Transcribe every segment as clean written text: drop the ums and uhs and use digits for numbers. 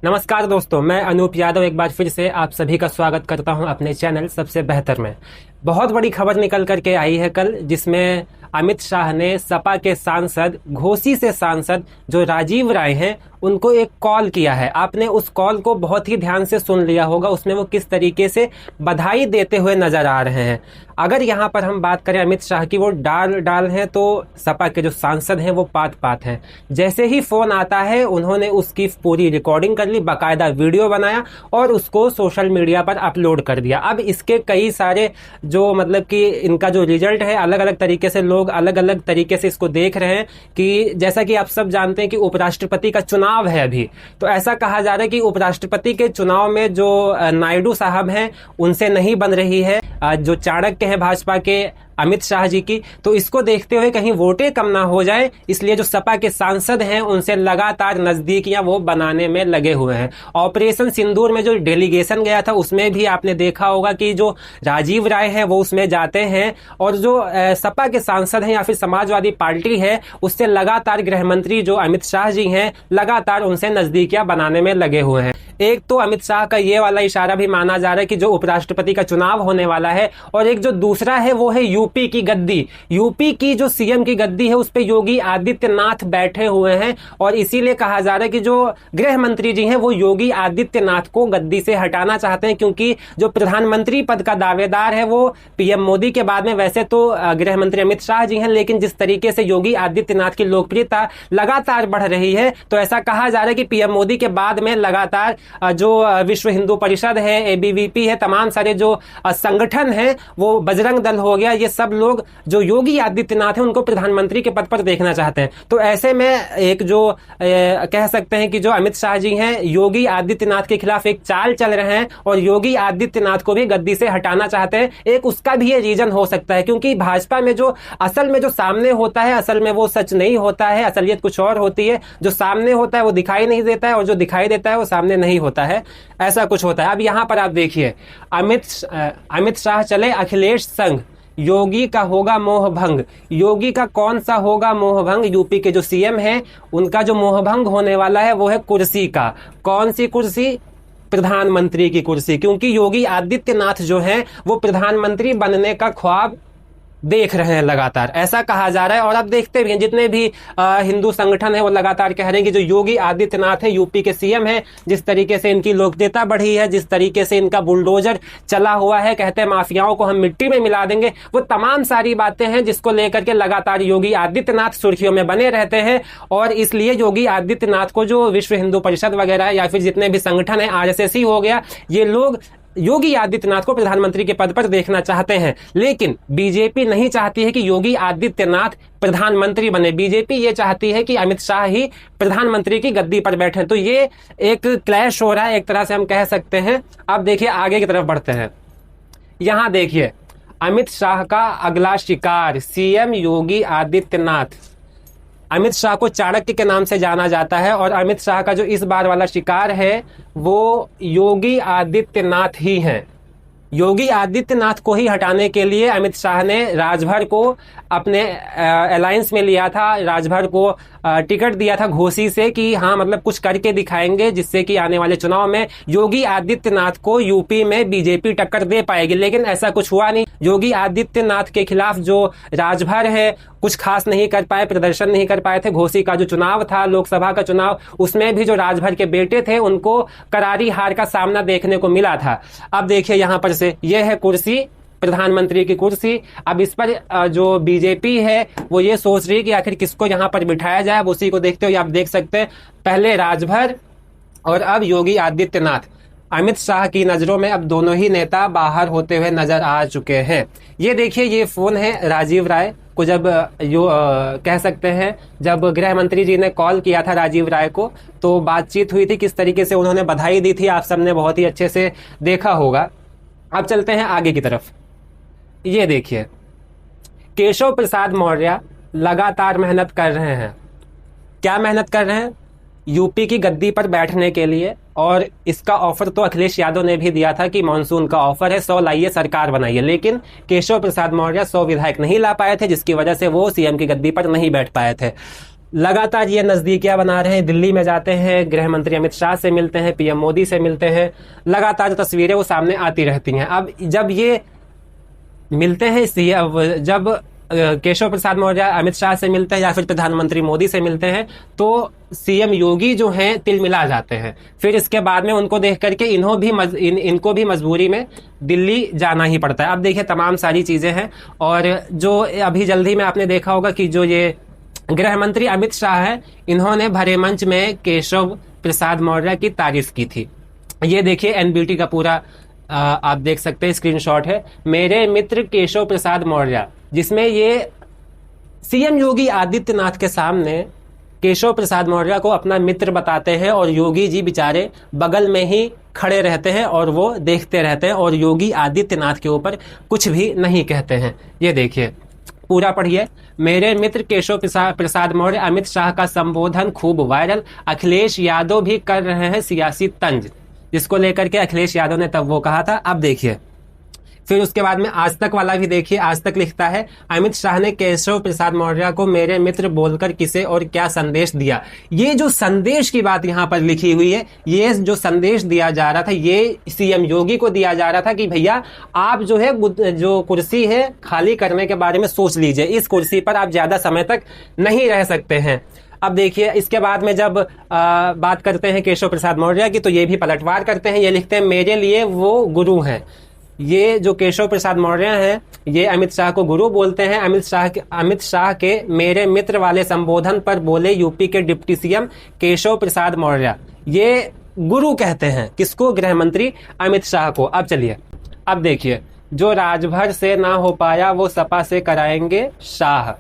नमस्कार दोस्तों, मैं अनूप यादव एक बार फिर से आप सभी का स्वागत करता हूं अपने चैनल सबसे बेहतर में। बहुत बड़ी खबर निकल करके आई है कल, जिसमें अमित शाह ने सपा के सांसद, घोसी से सांसद जो राजीव राय हैं, उनको एक कॉल किया है। आपने उस कॉल को बहुत ही ध्यान से सुन लिया होगा। उसमें वो किस तरीके से बधाई देते हुए नजर आ रहे हैं। अगर यहाँ पर हम बात करें अमित शाह की, वो डाल हैं, तो सपा के जो सांसद हैं वो पात हैं। जैसे ही फोन आता है उन्होंने उसकी पूरी रिकॉर्डिंग कर ली, बाकायदा वीडियो बनाया और उसको सोशल मीडिया पर अपलोड कर दिया। अब इसके कई सारे जो मतलब कि इनका जो रिजल्ट है, अलग अलग तरीके से लोग अलग अलग तरीके से इसको देख रहे हैं। कि जैसा कि आप सब जानते हैं कि उपराष्ट्रपति का चुनाव है अभी, तो ऐसा कहा जा रहा है कि उपराष्ट्रपति के चुनाव में जो नायडू साहब हैं उनसे नहीं बन रही है, जो चाणक्य हैं भाजपा के अमित शाह जी की। तो इसको देखते हुए कहीं वोटें कम ना हो जाए, इसलिए जो सपा के सांसद हैं उनसे लगातार नजदीकियां वो बनाने में लगे हुए हैं। ऑपरेशन सिंदूर में जो डेलीगेशन गया था उसमें भी आपने देखा होगा कि जो राजीव राय है वो उसमें जाते हैं, और जो सपा के सांसद हैं या फिर समाजवादी पार्टी है उससे लगातार गृह मंत्री जो अमित शाह जी हैं लगातार उनसे नजदीकियां बनाने में लगे हुए हैं। एक तो अमित शाह का ये वाला इशारा भी माना जा रहा है कि जो उपराष्ट्रपति का चुनाव होने वाला है, और एक जो दूसरा है वो है यूपी की गद्दी। यूपी की जो सीएम की गद्दी है उस पे योगी आदित्यनाथ बैठे हुए हैं, और इसीलिए कहा जा रहा है कि जो गृह मंत्री जी हैं वो योगी आदित्यनाथ को गद्दी से हटाना चाहते हैं। क्योंकि जो प्रधानमंत्री पद का दावेदार है वो पीएम मोदी के बाद में वैसे तो गृह मंत्री अमित शाह जी हैं, लेकिन जिस तरीके से योगी आदित्यनाथ की लोकप्रियता लगातार बढ़ रही है, तो ऐसा कहा जा रहा है कि पीएम मोदी के बाद में लगातार जो विश्व हिंदू परिषद है, एबीवीपी है, तमाम सारे जो संगठन हैं, वो बजरंग दल हो गया, ये सब लोग जो योगी आदित्यनाथ है उनको प्रधानमंत्री के पद पर देखना चाहते हैं। तो ऐसे में एक जो कह सकते हैं कि जो अमित शाह जी हैं योगी आदित्यनाथ के खिलाफ एक चाल चल रहे हैं और योगी आदित्यनाथ को भी गद्दी से हटाना चाहते हैं। एक उसका भी ये रीजन हो सकता है, क्योंकि भाजपा में जो असल में जो सामने होता है, असल में वो सच नहीं होता है, असलियत कुछ और होती है। जो सामने होता है वो दिखाई नहीं देता है, और जो दिखाई देता है वो सामने नहीं होता है, ऐसा कुछ होता है। अब यहां पर आप देखिए, अमित शाह चले अखिलेश संग, योगी का होगा मोह भंग। योगी का कौन सा होगा मोह भंग? यूपी के जो सीएम हैं उनका जो मोह भंग होने वाला है वो है कुर्सी का। कौन सी कुर्सी? प्रधानमंत्री की कुर्सी। क्योंकि योगी आदित्यनाथ जो है वो प्रधानमंत्री बनने का ख्वाब देख रहे हैं लगातार, ऐसा कहा जा रहा है। और अब देखते भी हैं, जितने भी हिंदू संगठन है वो लगातार कह रहे हैं कि जो योगी आदित्यनाथ है यूपी के सीएम है, जिस तरीके से इनकी लोकप्रियता बढ़ी है, जिस तरीके से इनका बुलडोजर चला हुआ है, कहते हैं माफियाओं को हम मिट्टी में मिला देंगे, वो तमाम सारी बातें हैं जिसको लेकर के लगातार योगी आदित्यनाथ सुर्खियों में बने रहते हैं। और इसलिए योगी आदित्यनाथ को जो विश्व हिंदू परिषद वगैरह या फिर जितने भी संगठन है, आरएसएस ही हो गया, ये लोग योगी आदित्यनाथ को प्रधानमंत्री के पद पर देखना चाहते हैं। लेकिन बीजेपी नहीं चाहती है कि योगी आदित्यनाथ प्रधानमंत्री बने। बीजेपी ये चाहती है कि अमित शाह ही प्रधानमंत्री की गद्दी पर बैठे। तो ये एक क्लैश हो रहा है, एक तरह से हम कह सकते हैं। अब देखिए आगे की तरफ बढ़ते हैं। यहां देखिए अमित शाह का अगला शिकार सीएम योगी आदित्यनाथ। अमित शाह को चाणक्य के नाम से जाना जाता है, और अमित शाह का जो इस बार वाला शिकार है वो योगी आदित्यनाथ ही हैं। योगी आदित्यनाथ को ही हटाने के लिए अमित शाह ने राजभर को अपने अलायंस में लिया था, राजभर को टिकट दिया था घोसी से कि हाँ मतलब कुछ करके दिखाएंगे जिससे कि आने वाले चुनाव में योगी आदित्यनाथ को यूपी में बीजेपी टक्कर दे पाएगी। लेकिन ऐसा कुछ हुआ नहीं। योगी आदित्यनाथ के खिलाफ जो राजभर है कुछ खास नहीं कर पाए, प्रदर्शन नहीं कर पाए थे। घोसी का जो चुनाव था, लोकसभा का चुनाव, उसमें भी जो राजभर के बेटे थे उनको करारी हार का सामना देखने को मिला था। अब देखिए यहां पर से यह है कुर्सी, प्रधानमंत्री की कुर्सी। अब इस पर जो बीजेपी है वो ये सोच रही है कि आखिर किसको यहां पर बिठाया जाए। अब उसी को देखते हुए आप देख सकते हैं, पहले राजभर और अब योगी आदित्यनाथ। अमित शाह की नजरों में अब दोनों ही नेता बाहर होते हुए नजर आ चुके हैं। ये देखिए ये फोन है राजीव राय को, जब कह सकते हैं जब गृह मंत्री जी ने कॉल किया था राजीव राय को तो बातचीत हुई थी, किस तरीके से उन्होंने बधाई दी थी, आप सबने बहुत ही अच्छे से देखा होगा। अब चलते हैं आगे की तरफ। ये देखिए केशव प्रसाद मौर्य लगातार मेहनत कर रहे हैं। क्या मेहनत कर रहे हैं? यूपी की गद्दी पर बैठने के लिए। और इसका ऑफर तो अखिलेश यादव ने भी दिया था कि मॉनसून का ऑफर है, 100 लाइए सरकार बनाइए। लेकिन केशव प्रसाद मौर्य 100 विधायक नहीं ला पाए थे, जिसकी वजह से वो सीएम की गद्दी पर नहीं बैठ पाए थे। लगातार ये नजदीकियां बना रहे हैं। दिल्ली में जाते हैं, गृह मंत्री अमित शाह से मिलते हैं, पीएम मोदी से मिलते हैं, लगातार तस्वीरें वो सामने आती रहती हैं। अब जब ये मिलते हैं, जब केशव प्रसाद मौर्य अमित शाह से मिलते हैं या फिर प्रधानमंत्री मोदी से मिलते हैं, तो सीएम योगी जो हैं तिलमिला जाते हैं। फिर इसके बाद में उनको देख करके इनको भी मजबूरी में दिल्ली जाना ही पड़ता है। अब देखिए तमाम सारी चीज़ें हैं। और जो अभी जल्दी में आपने देखा होगा कि जो ये गृह मंत्री अमित शाह है, इन्होंने भरे मंच में केशव प्रसाद मौर्य की तारीफ की थी। ये देखिए एनबीटी का पूरा आप देख सकते हैं, स्क्रीनशॉट है, मेरे मित्र केशव प्रसाद मौर्य, जिसमें ये सीएम योगी आदित्यनाथ के सामने केशव प्रसाद मौर्य को अपना मित्र बताते हैं और योगी जी बेचारे बगल में ही खड़े रहते हैं और वो देखते रहते हैं और योगी आदित्यनाथ के ऊपर कुछ भी नहीं कहते हैं। ये देखिए पूरा पढ़िए। मेरे मित्र केशव प्रसाद मौर्य, अमित शाह का संबोधन खूब वायरल, अखिलेश यादव भी कर रहे हैं सियासी तंज, जिसको लेकर के अखिलेश यादव ने तब वो कहा था। अब देखिए फिर उसके बाद में आज तक वाला भी देखिए। आज तक लिखता है, अमित शाह ने केशव प्रसाद मौर्य को मेरे मित्र बोलकर किसे और क्या संदेश दिया। ये जो संदेश की बात यहाँ पर लिखी हुई है, ये जो संदेश दिया जा रहा था, ये सीएम योगी को दिया जा रहा था कि भैया आप जो है, जो कुर्सी है खाली करने के बारे में सोच लीजिए, इस कुर्सी पर आप ज्यादा समय तक नहीं रह सकते हैं। अब देखिए इसके बाद में जब बात करते हैं केशव प्रसाद मौर्य की, तो ये भी पलटवार करते हैं। ये लिखते हैं, मेरे लिए वो गुरु हैं। ये जो केशव प्रसाद मौर्य हैं, ये अमित शाह को गुरु बोलते हैं। अमित शाह के मेरे मित्र वाले संबोधन पर बोले यूपी के डिप्टी सीएम केशव प्रसाद मौर्य। ये गुरु कहते हैं किसको? गृह मंत्री अमित शाह को। अब चलिए, अब देखिए, जो राजभर से ना हो पाया वो सपा से कराएंगे शाह।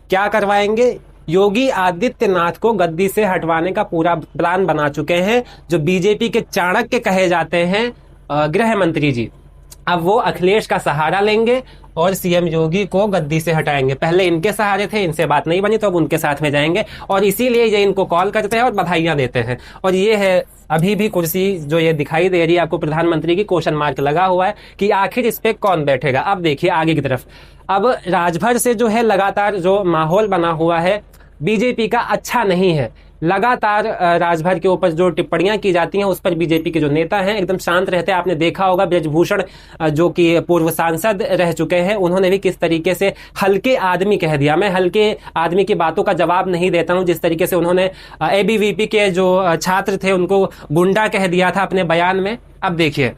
क्या करवाएंगे? योगी आदित्यनाथ को गद्दी से हटवाने का पूरा प्लान बना चुके हैं, जो बीजेपी के चाणक्य कहे जाते हैं गृह मंत्री जी। अब वो अखिलेश का सहारा लेंगे और सीएम योगी को गद्दी से हटाएंगे। पहले इनके सहारे थे, इनसे बात नहीं बनी, तो अब उनके साथ में जाएंगे और इसीलिए ये इनको कॉल करते हैं और बधाइयां देते हैं। और ये है अभी भी कुर्सी जो ये दिखाई दे रही है आपको प्रधानमंत्री की, क्वेश्चन मार्क लगा हुआ है कि आखिर इस पे कौन बैठेगा। अब देखिए आगे की तरफ, अब राजभर से जो है लगातार जो माहौल बना हुआ है बीजेपी का अच्छा नहीं है। लगातार राजभर के ऊपर जो टिप्पणियां की जाती हैं उस पर बीजेपी के जो नेता हैं एकदम शांत रहते हैं। आपने देखा होगा ब्रजभूषण जो कि पूर्व सांसद रह चुके हैं, उन्होंने भी किस तरीके से हल्के आदमी कह दिया। मैं हल्के आदमी की बातों का जवाब नहीं देता हूं। जिस तरीके से उन्होंने एबीवीपी के जो छात्र थे उनको गुंडा कह दिया था अपने बयान में। अब देखिए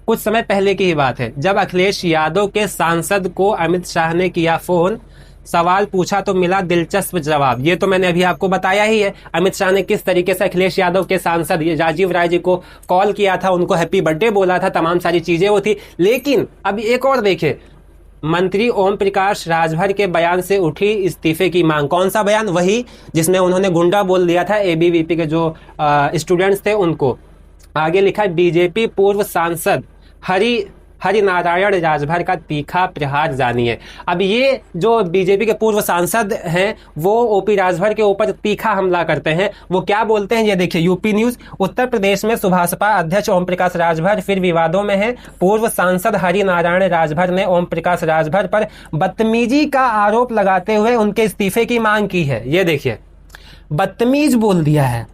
कुछ समय पहले की ही बात है, जब अखिलेश यादव के सांसद को अमित शाह ने किया फोन, सवाल पूछा तो मिला दिलचस्प जवाब। ये तो मैंने अभी आपको बताया ही है, अमित शाह ने किस तरीके से अखिलेश यादव के सांसद राजीव राय जी को कॉल किया था, उनको हैप्पी बर्थडे बोला था, तमाम सारी चीजें वो थी। लेकिन अब एक और देखे, मंत्री ओम प्रकाश राजभर के बयान से उठी इस्तीफे की मांग। कौन सा बयान? वही जिसमें उन्होंने गुंडा बोल दिया था एबीवीपी के जो स्टूडेंट्स थे उनको। आगे लिखा, बीजेपी पूर्व सांसद हरिनारायण राजभर का तीखा प्रहार जानिए। अब ये जो बीजेपी के पूर्व सांसद हैं वो ओपी राजभर के ऊपर तीखा हमला करते हैं। वो क्या बोलते हैं ये देखिए, यूपी न्यूज, उत्तर प्रदेश में सुभाषपा अध्यक्ष ओम प्रकाश राजभर फिर विवादों में है। पूर्व सांसद हरिनारायण राजभर ने ओम प्रकाश राजभर पर बदतमीजी का आरोप लगाते हुए उनके इस्तीफे की मांग की है। ये देखिए बदतमीज बोल दिया है,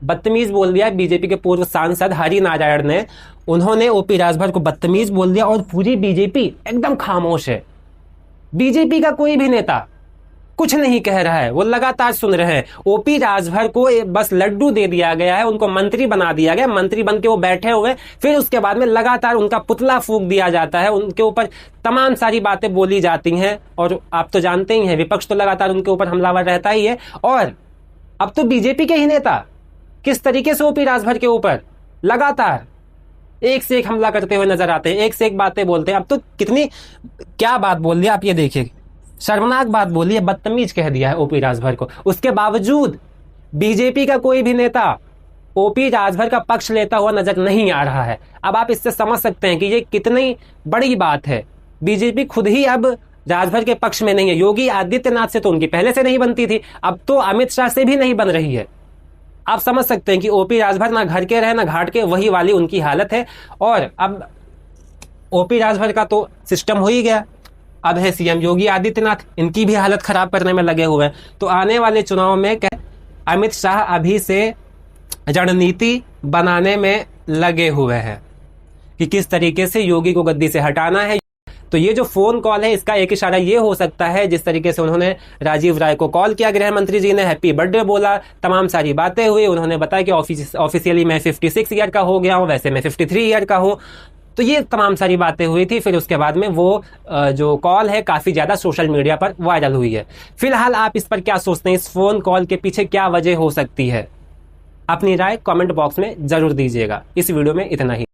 बदतमीज बोल दिया बीजेपी के पूर्व सांसद हरिनारायण ने। उन्होंने ओपी राजभर को बदतमीज बोल दिया और पूरी बीजेपी एकदम खामोश है। बीजेपी का कोई भी नेता कुछ नहीं कह रहा है, वो लगातार सुन रहे हैं। ओपी राजभर को बस लड्डू दे दिया गया है, उनको मंत्री बना दिया गया, मंत्री बन के वो बैठे हुए। फिर उसके बाद में लगातार उनका पुतला फूंक दिया जाता है, उनके ऊपर तमाम सारी बातें बोली जाती हैं। और आप तो जानते ही हैं विपक्ष तो लगातार उनके ऊपर हमलावर रहता ही है। और अब तो बीजेपी के ही नेता किस तरीके से ओपी राजभर के ऊपर लगातार एक से एक हमला करते हुए नजर आते हैं, एक से एक बातें बोलते हैं। अब तो कितनी क्या बात बोल दिया आप ये देखिए, शर्मनाक बात बोली है, बदतमीज कह दिया है ओपी राजभर को। उसके बावजूद बीजेपी का कोई भी नेता ओपी राजभर का पक्ष लेता हुआ नजर नहीं आ रहा है। अब आप इससे समझ सकते हैं कि ये कितनी बड़ी बात है। बीजेपी खुद ही अब राजभर के पक्ष में नहीं है। योगी आदित्यनाथ से तो उनकी पहले से नहीं बनती थी, अब तो अमित शाह से भी नहीं बन रही है। आप समझ सकते हैं कि ओपी राजभर ना घर के रहे ना घाट के, वही वाली उनकी हालत है। और अब ओपी राजभर का तो सिस्टम हो ही गया। अब है सीएम योगी आदित्यनाथ, इनकी भी हालत खराब करने में लगे हुए हैं। तो आने वाले चुनाव में अमित शाह अभी से रणनीति बनाने में लगे हुए हैं कि किस तरीके से योगी को गद्दी से हटाना है। तो ये जो फोन कॉल है, इसका एक इशारा ये हो सकता है, जिस तरीके से उन्होंने राजीव राय को कॉल किया, गृह मंत्री जी ने हैप्पी बर्थडे बोला, तमाम सारी बातें हुई, उन्होंने बताया कि ऑफिशियली मैं 56 ईयर का हो गया हूं, वैसे मैं 53 ईयर का हूं। तो ये तमाम सारी बातें हुई थी। फिर उसके बाद में वो जो कॉल है काफी ज्यादा सोशल मीडिया पर वायरल हुई है। फिलहाल आप इस पर क्या सोचते हैं, इस फोन कॉल के पीछे क्या वजह हो सकती है? अपनी राय कमेंट बॉक्स में जरूर दीजिएगा। इस वीडियो में इतना ही।